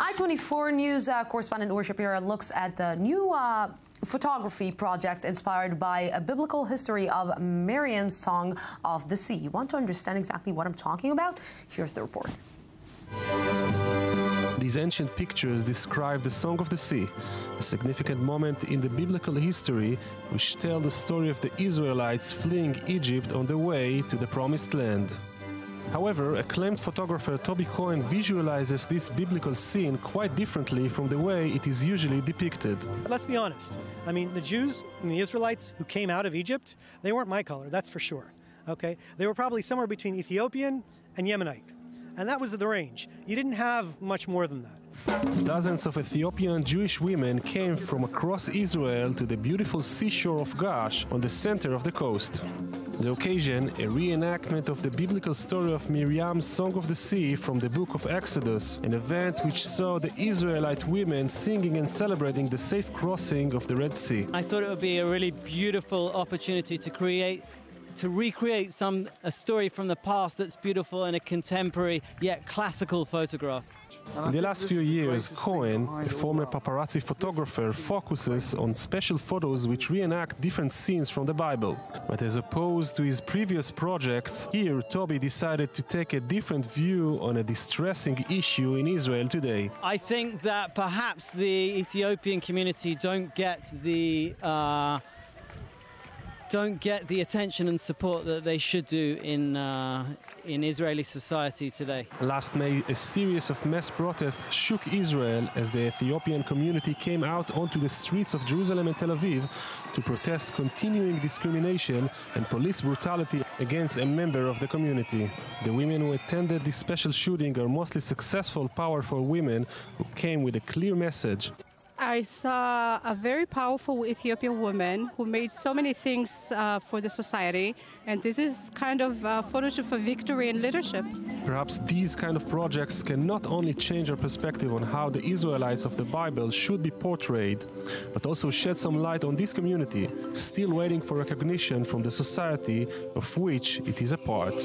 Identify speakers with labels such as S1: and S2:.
S1: I-24 News correspondent Uri Shapira looks at the new photography project inspired by a biblical history of Miriam's Song of the Sea. You want to understand exactly what I'm talking about? Here's the report.
S2: These ancient pictures describe the Song of the Sea, a significant moment in the biblical history which tell the story of the Israelites fleeing Egypt on their way to the Promised Land. However, acclaimed photographer Toby Cohen visualizes this biblical scene quite differently from the way it is usually depicted.
S3: Let's be honest. I mean, the Jews and the Israelites who came out of Egypt, they weren't my color, that's for sure. Okay? They were probably somewhere between Ethiopian and Yemenite. And that was the range. You didn't have much more than that.
S2: Dozens of Ethiopian Jewish women came from across Israel to the beautiful seashore of Gash on the center of the coast. The occasion, a reenactment of the biblical story of Miriam's Song of the Sea from the book of Exodus, an event which saw the Israelite women singing and celebrating the safe crossing of the Red Sea.
S4: I thought it would be a really beautiful opportunity to recreate a story from the past that's beautiful in a contemporary yet classical photograph.
S2: In the last few years, Cohen, a former paparazzi photographer, focuses on special photos which reenact different scenes from the Bible. But as opposed to his previous projects, here Toby decided to take a different view on a distressing issue in Israel today.
S4: I think that perhaps the Ethiopian community don't get the attention and support that they should do in Israeli society today.
S2: Last May, a series of mass protests shook Israel as the Ethiopian community came out onto the streets of Jerusalem and Tel Aviv to protest continuing discrimination and police brutality against a member of the community. The women who attended this special shooting are mostly successful, powerful women who came with a clear message.
S5: I saw a very powerful Ethiopian woman who made so many things for the society, and this is kind of a photoshoot for victory and leadership.
S2: Perhaps these kind of projects can not only change our perspective on how the Israelites of the Bible should be portrayed, but also shed some light on this community, still waiting for recognition from the society of which it is a part.